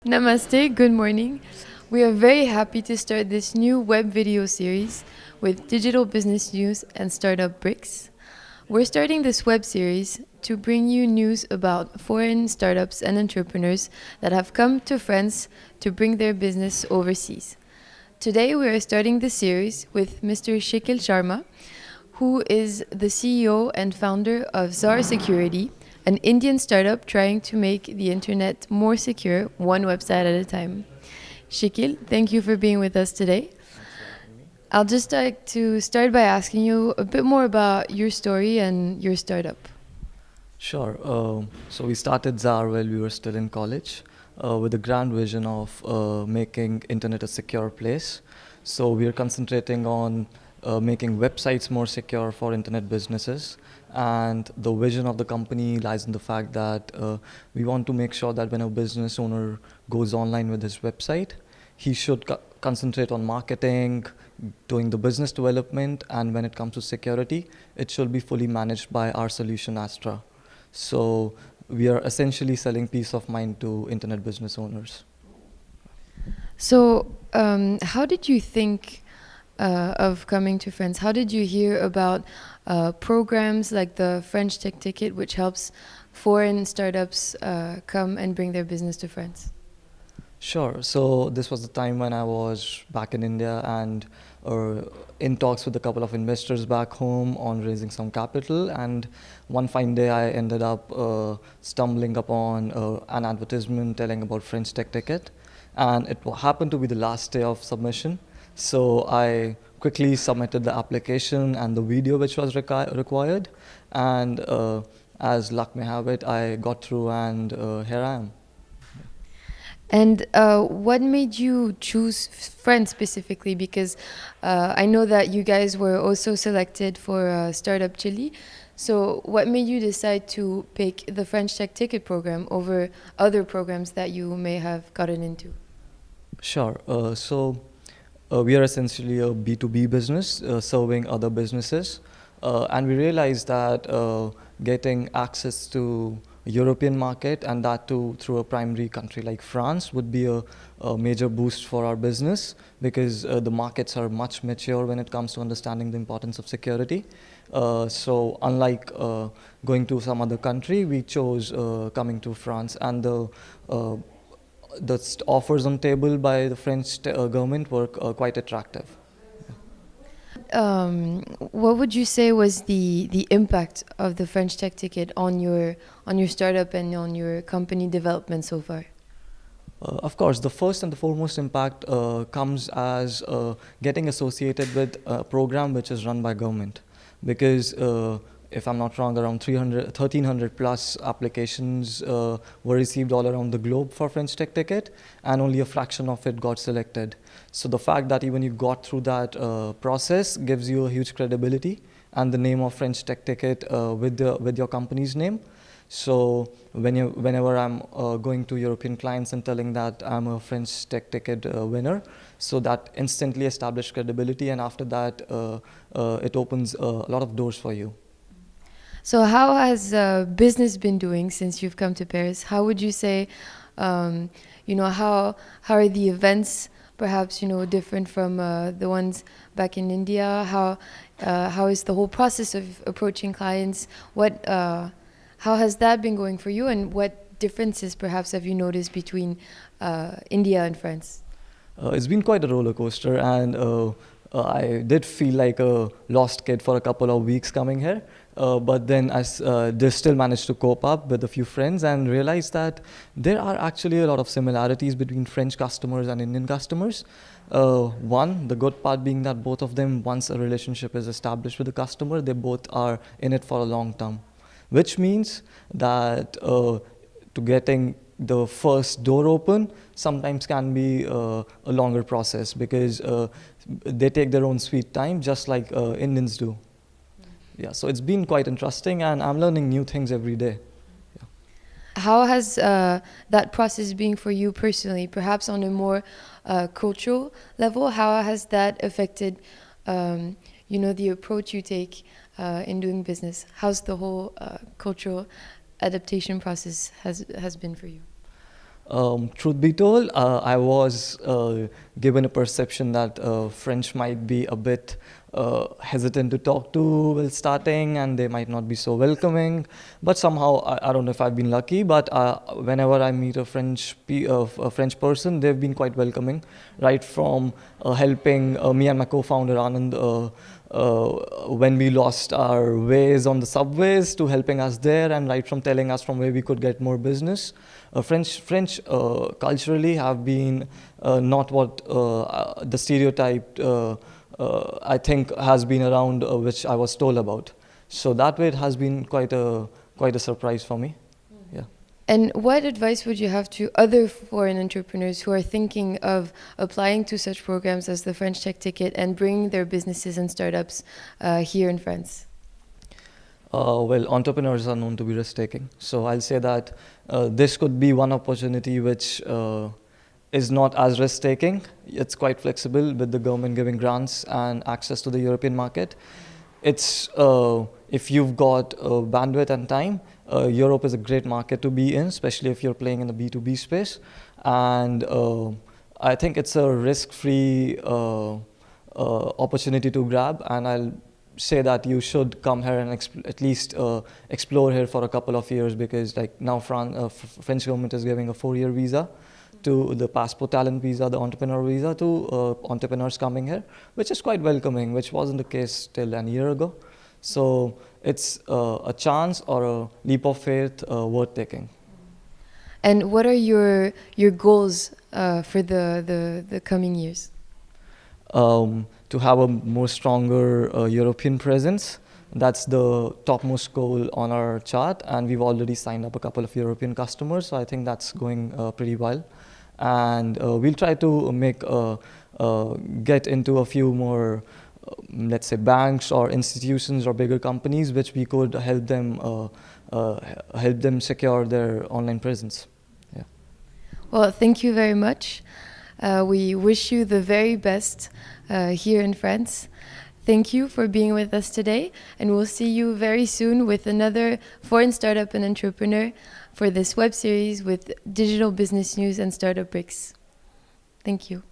Namaste, good morning. We are very happy to start this new web video series with digital business news and Startup BRICS. We're starting this web series to bring you news about foreign startups and entrepreneurs that have come to France to bring their business overseas. Today we are starting the series with Mr. Shikhil Sharma, who is the CEO and founder of Czar Security, an Indian startup trying to make the internet more secure, one website at a time. Shikhil, thank you for being with us today. I'll just like to start by asking you a bit more about your story and your startup. Sure. So we started Czar while we were still in college with the grand vision of making internet a secure place. So we are concentrating on making websites more secure for internet businesses. And the vision of the company lies in the fact that we want to make sure that when a business owner goes online with his website, he should concentrate on marketing, doing the business development, and when it comes to security, it should be fully managed by our solution Astra. So we are essentially selling peace of mind to internet business owners. So, how did you think of coming to France? How did you hear about programs like the French Tech Ticket, which helps foreign startups come and bring their business to France? Sure. So this was the time when I was back in India and in talks with a couple of investors back home on raising some capital. And one fine day, I ended up stumbling upon an advertisement telling about French Tech Ticket, and it happened to be the last day of submission. So I quickly submitted the application and the video which was required, and as luck may have it, I got through, and here I am. And what made you choose France specifically? Because I know that you guys were also selected for Startup Chile. So what made you decide to pick the French Tech Ticket program over other programs that you may have gotten into? Sure. We are essentially a B2B business serving other businesses. And we realized that getting access to European market, and that too through a primary country like France, would be a major boost for our business, because the markets are much mature when it comes to understanding the importance of security. So unlike going to some other country, we chose coming to France, and the offers on table by the French government were quite attractive. What would you say was the impact of the French Tech Ticket on your startup and on your company development so far? Of course, the first and the foremost impact comes as getting associated with a program which is run by government, because if I'm not wrong, around 1,300 plus applications were received all around the globe for French Tech Ticket, and only a fraction of it got selected. So the fact that even you got through that process gives you a huge credibility and the name of French Tech Ticket with your company's name. So whenever I'm going to European clients and telling that I'm a French Tech Ticket winner, so that instantly established credibility, and after that it opens a lot of doors for you. So how has business been doing since you've come to Paris? How would you say, how are the events perhaps, different from the ones back in India? How is the whole process of approaching clients? How has that been going for you, and what differences perhaps have you noticed between India and France? It's been quite a roller coaster, and I did feel like a lost kid for a couple of weeks coming here. But then I just still managed to cope up with a few friends and realized that there are actually a lot of similarities between French customers and Indian customers. One, the good part being that both of them, once a relationship is established with the customer, they both are in it for a long term, which means that to getting the first door open sometimes can be a longer process, because they take their own sweet time, just like Indians do. Yeah, so it's been quite interesting, and I'm learning new things every day. Yeah. How has that process been for you personally, perhaps on a more cultural level? How has that affected, the approach you take in doing business? How's the whole cultural adaptation process has been for you? Truth be told, I was given a perception that French might be a bit hesitant to talk to while starting, and they might not be so welcoming. But somehow, I don't know if I've been lucky, but whenever I meet a French person, they've been quite welcoming, right from helping me and my co-founder Anand when we lost our ways on the subways to helping us there, and right from telling us from where we could get more business. French culturally have been not what the stereotype I think has been around, which I was told about. So that way it has been quite a surprise for me. Yeah. And what advice would you have to other foreign entrepreneurs who are thinking of applying to such programs as the French Tech Ticket and bringing their businesses and startups here in France? Well, entrepreneurs are known to be risk-taking. So I'll say that this could be one opportunity which is not as risk-taking. It's quite flexible with the government giving grants and access to the European market. It's if you've got bandwidth and time, Europe is a great market to be in, especially if you're playing in the B2B space. And I think it's a risk-free opportunity to grab, and I'll say that you should come here and at least explore here for a couple of years, because like now French government is giving a 4-year visa to the passport talent visa, the entrepreneur visa to entrepreneurs coming here, which is quite welcoming, which wasn't the case till a year ago. So it's a chance or a leap of faith worth taking. And what are your goals for the coming years? To have a more stronger European presence. That's the topmost goal on our chart, and we've already signed up a couple of European customers, so I think that's going pretty well. And we'll try to get into a few more, let's say, banks or institutions or bigger companies, which we could help them secure their online presence. Yeah. Well, thank you very much. We wish you the very best here in France. Thank you for being with us today, and we'll see you very soon with another foreign startup and entrepreneur for this web series with digital business news and StartupBRICS. Thank you.